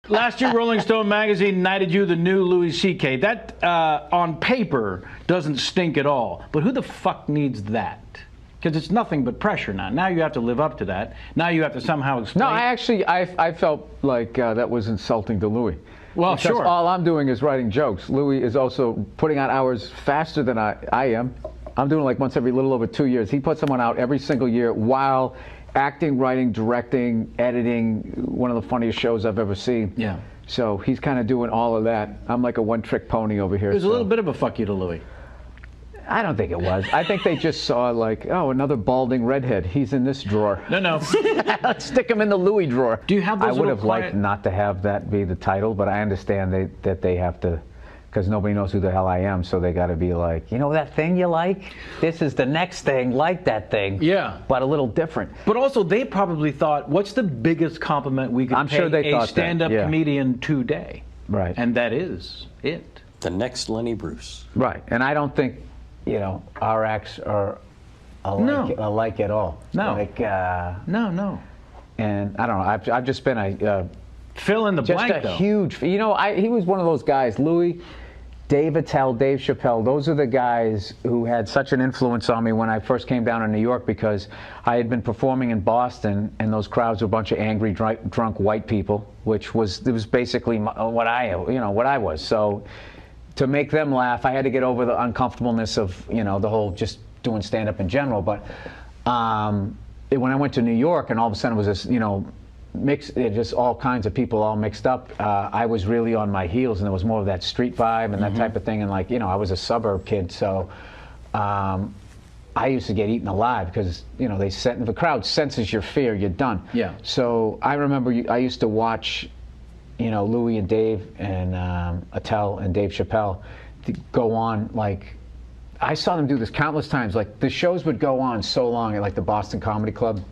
Last year, Rolling Stone magazine knighted you the new Louis C.K. That, on paper, doesn't stink at all. But who the fuck needs that? Because it's nothing but pressure now. Now you have to live up to that. Now you have to somehow explain. No, I felt like that was insulting to Louis. Well, because sure. all I'm doing is writing jokes. Louis is also putting out hours faster than I am. I'm doing like once every little over 2 years. He puts someone out every single year while acting, writing, directing, editing, one of the funniest shows I've ever seen. Yeah. So he's kind of doing all of that. I'm like a one-trick pony over here. It was a little bit of a fuck you to Louis. I don't think it was. I think they just saw like, oh, another balding redhead. He's in this drawer. No. Let's stick him in the Louis drawer. Do you have those I would have quiet... liked not to have that be the title, but I understand that they have to, because nobody knows who the hell I am, so they got to be like, you know that thing you like? This is the next thing like that thing. Yeah. But a little different. But also, they probably thought, what's the biggest compliment we could pay sure they a thought stand-up that, yeah. comedian today? Right. And that is it. The next Lenny Bruce. Right. And I don't think, our acts are alike at all. No. Like, No. And I don't know. I've just been a fill in the just blank, a though. huge. He was one of those guys. Louis, Dave Attell, Dave Chappelle. Those are the guys who had such an influence on me when I first came down to New York, because I had been performing in Boston, and those crowds were a bunch of angry, drunk white people, which was basically what I was. So to make them laugh, I had to get over the uncomfortableness of the whole just doing stand-up in general. But when I went to New York, and all of a sudden it was this mix, just all kinds of people all mixed up, I was really on my heels, and there was more of that street vibe and that type of thing. And I was a suburb kid, so I used to get eaten alive because the crowd senses your fear, you're done. Yeah. So I remember I used to watch Louis and Dave and Attell and Dave Chappelle to go on. Like, I saw them do this countless times. Like, the shows would go on so long at like the Boston Comedy Club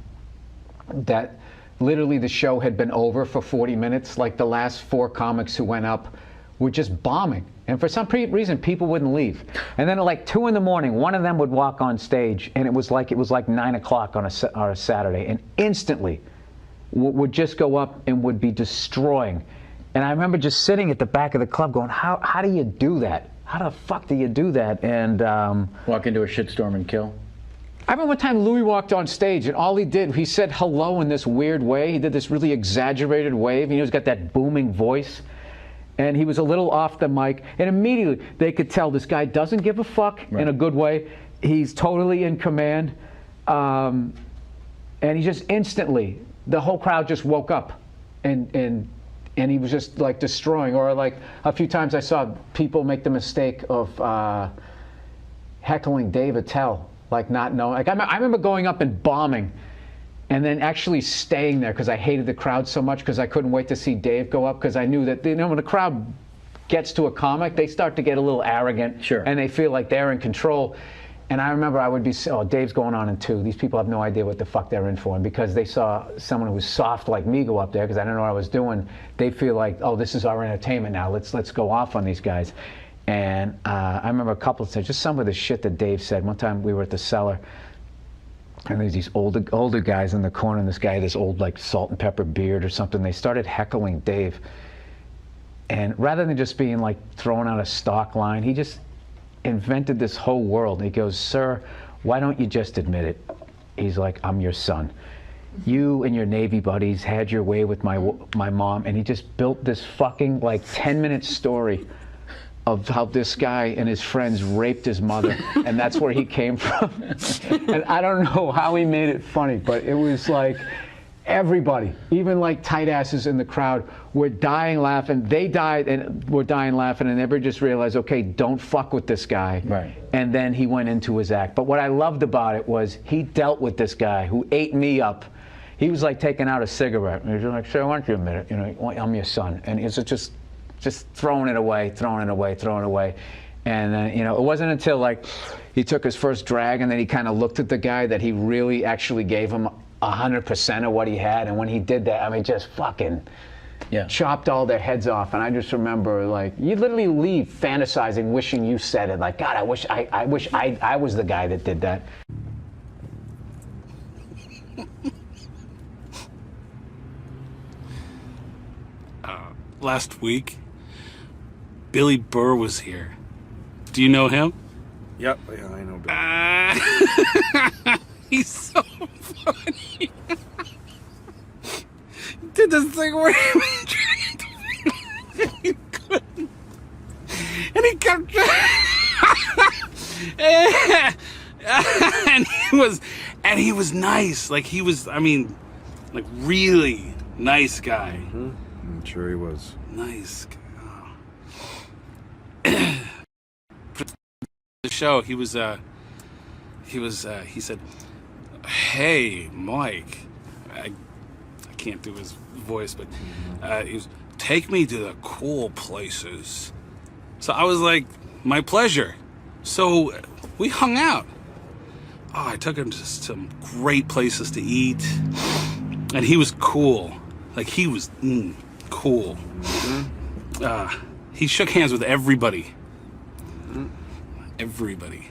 that literally the show had been over for 40 minutes. Like, the last 4 comics who went up were just bombing. And for some reason, people wouldn't leave. And then at like 2 in the morning, one of them would walk on stage, and it was like 9 o'clock on a Saturday, and instantly would just go up and would be destroying. And I remember just sitting at the back of the club going, how do you do that? How the fuck do you do that? And walk into a shitstorm and kill? I remember one time Louis walked on stage, and all he did, he said hello in this weird way. He did this really exaggerated wave. He's got that booming voice. And he was a little off the mic. And immediately they could tell this guy doesn't give a fuck in a good way. He's totally in command. And he just instantly, the whole crowd just woke up. And he was just like destroying. Or like a few times I saw people make the mistake of heckling Dave Attell, like not knowing. Like I remember going up and bombing, and then actually staying there because I hated the crowd so much, because I couldn't wait to see Dave go up, because I knew that when the crowd gets to a comic, they start to get a little arrogant. Sure. And they feel like they're in control. And I remember I would be, Dave's going on in 2. These people have no idea what the fuck they're in for. And because they saw someone who was soft like me go up there, because I didn't know what I was doing, they feel like, oh, this is our entertainment now. Let's go off on these guys. And I remember a couple of times, just some of the shit that Dave said. One time we were at the Cellar, and there's these older guys in the corner, and this guy had this old like salt and pepper beard or something. They started heckling Dave. And rather than just being like throwing out a stock line, he just invented this whole world. He goes, "Sir, why don't you just admit it?" He's like, "I'm your son. You and your Navy buddies had your way with my mom." And he just built this fucking like 10-minute story of how this guy and his friends raped his mother, and that's where he came from. And I don't know how he made it funny, but it was like everybody, even like tight asses in the crowd, were dying laughing. They died and were dying laughing, and everybody just realized, okay, don't fuck with this guy. Right. And then he went into his act. But what I loved about it was he dealt with this guy who ate me up. He was like taking out a cigarette. And he was like, "Sir, why don't you admit it? I'm your son." And it's just throwing it away. And then, it wasn't until like he took his first drag, and then he kind of looked at the guy, that he really actually gave him 100% of what he had. And when he did that, I mean, just fucking chopped all their heads off. And I just remember, like, you literally leave fantasizing, wishing you said it. Like, God, I wish I was the guy that did that. last week, Billy Burr was here. Do you know him? Yep, yeah, I know Billy. He's so funny. He did this thing where he was trying to he couldn't. And he kept and he was nice. Like he was, I mean, like really nice guy. Mm-hmm. I'm sure he was. Nice guy. The show, he said, "Hey, Mike," I can't do his voice, but he was, "Take me to the cool places." So I was like, "My pleasure." So we hung out. Oh, I took him to some great places to eat, and he was cool. Like he was cool. He shook hands with everybody. Everybody.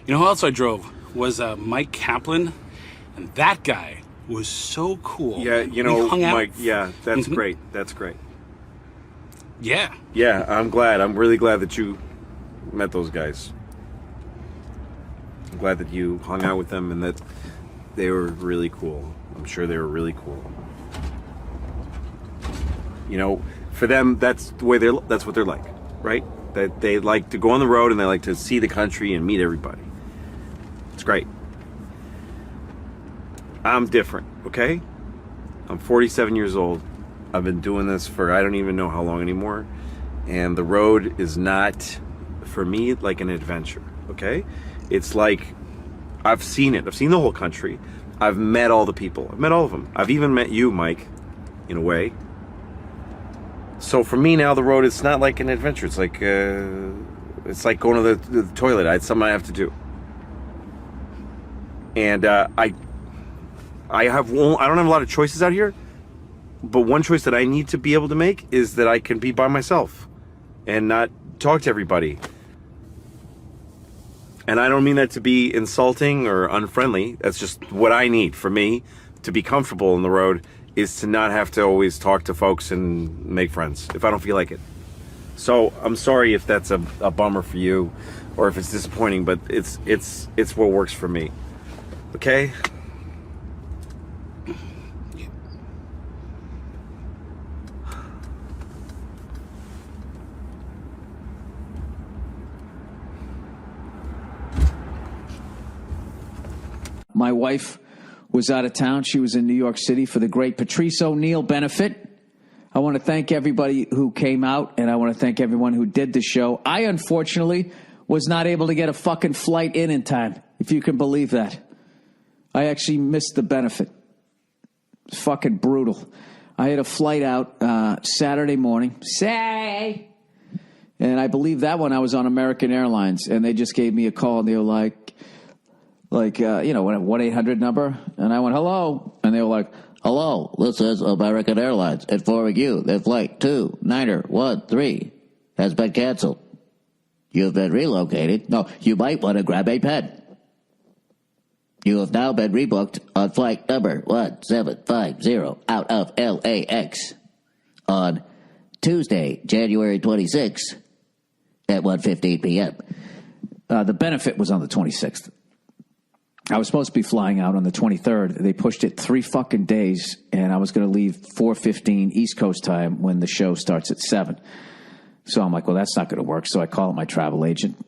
You know who else I drove was Mike Kaplan, and that guy was so cool. Yeah, you know, Mike. Yeah, that's great. That's great. Yeah. Yeah, I'm glad. I'm really glad that you met those guys. I'm glad that you hung out with them and that they were really cool. I'm sure they were really cool. You know, for them, that's the way that's what they're like, right? That they like to go on the road and they like to see the country and meet everybody. It's great. I'm different, okay? I'm 47 years old. I've been doing this for I don't even know how long anymore. And the road is not, for me, like an adventure, okay? It's like, I've seen it. I've seen the whole country. I've met all the people. I've met all of them. I've even met you, Mike, in a way. So for me now, the road is not like an adventure. It's like going to the toilet. It's something I have to do. And I don't have a lot of choices out here. But one choice that I need to be able to make is that I can be by myself and not talk to everybody. And I don't mean that to be insulting or unfriendly. That's just what I need for me to be comfortable on the road, is to not have to always talk to folks and make friends if I don't feel like it. So I'm sorry if that's a bummer for you or if it's disappointing, but it's what works for me. Okay? My wife was out of town. She was in New York City for the great Patrice O'Neill benefit. I want to thank everybody who came out, and I want to thank everyone who did the show. I, unfortunately, was not able to get a fucking flight in time, if you can believe that. I actually missed the benefit. It's fucking brutal. I had a flight out Saturday morning. And I believe that one I was on American Airlines, and they just gave me a call, and they were like, a 1-800 number. And I went, hello. And they were like, hello, this is American Airlines informing you that flight 2913 has been canceled. You've been relocated. No, you might want to grab a pen. You have now been rebooked on flight number 1750 out of LAX on Tuesday, January 26th at 1:15 p.m. The benefit was on the 26th. I was supposed to be flying out on the 23rd. They pushed it 3 fucking days, and I was going to leave 4:15 East Coast time when the show starts at 7. So I'm like, well, that's not going to work. So I call my travel agent,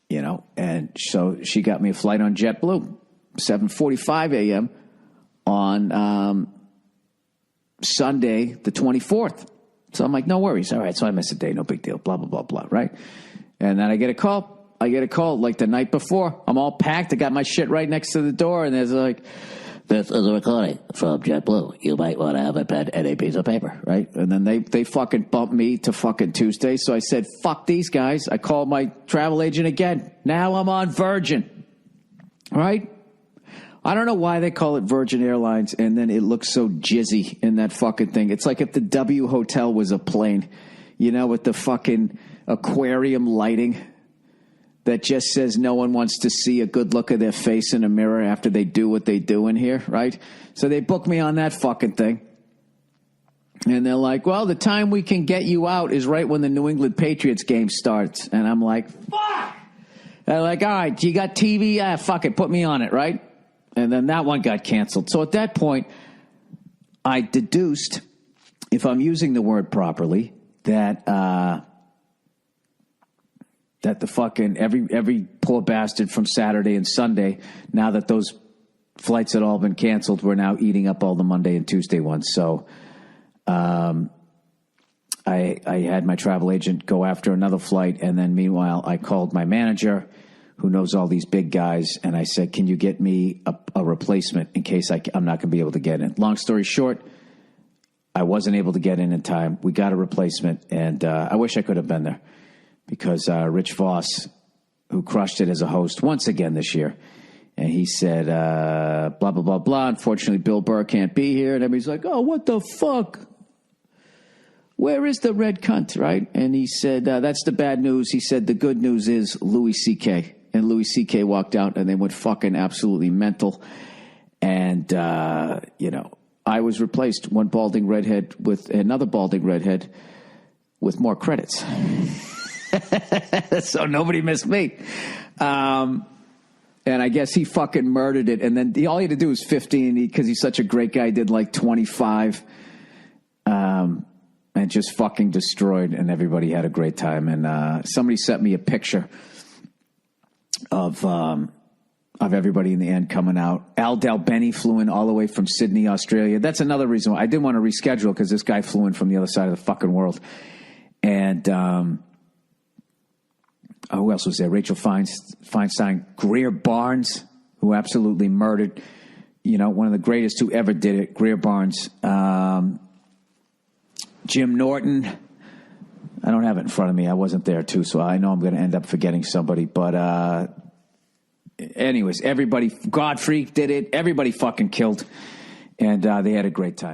and so she got me a flight on JetBlue, 7:45 a.m. on Sunday, the 24th. So I'm like, no worries. All right, so I miss a day, no big deal, blah, blah, blah, blah, right? And then I get a call like the night before. I'm all packed. I got my shit right next to the door, and there's like, this is a recording from JetBlue. You might want to have a pen and a piece of paper, right? And then they fucking bumped me to fucking Tuesday. So I said, fuck these guys. I called my travel agent again. Now I'm on Virgin, right? I don't know why they call it Virgin Airlines, and then it looks so jizzy in that fucking thing. It's like if the W Hotel was a plane, with the fucking aquarium lighting. that just says no one wants to see a good look of their face in a mirror after they do what they do in here, right? So they book me on that fucking thing. And they're like, well, the time we can get you out is right when the New England Patriots game starts. And I'm like, fuck! They're like, all right, you got TV? Ah, fuck it, put me on it, right? And then that one got canceled. So at that point, I deduced, if I'm using the word properly, that the fucking every poor bastard from Saturday and Sunday, now that those flights had all been canceled, were now eating up all the Monday and Tuesday ones. So I had my travel agent go after another flight, and then meanwhile I called my manager, who knows all these big guys, and I said, can you get me a replacement in case I'm not going to be able to get in? Long story short, I wasn't able to get in time. We got a replacement, and I wish I could have been there, because Rich Voss, who crushed it as a host once again this year, and he said, blah, blah, blah, blah. Unfortunately, Bill Burr can't be here. And everybody's like, oh, what the fuck? Where is the red cunt, right? And he said, that's the bad news. He said, the good news is Louie C.K. And Louie C.K. walked out, and they went fucking absolutely mental. And, I was replaced, one balding redhead with another balding redhead with more credits. So nobody missed me. And I guess he fucking murdered it. And then all he had to do was 15, because he's such a great guy, did like 25. And just fucking destroyed, and everybody had a great time. And somebody sent me a picture of everybody in the end coming out. Al Dalbeni flew in all the way from Sydney, Australia. That's another reason why I didn't want to reschedule, because this guy flew in from the other side of the fucking world. And who else was there? Rachel Feinstein, Greer Barnes, who absolutely murdered, one of the greatest who ever did it, Greer Barnes. Jim Norton. I don't have it in front of me. I wasn't there too, so I know I'm going to end up forgetting somebody. But anyways, everybody, Godfrey did it. Everybody fucking killed. And they had a great time.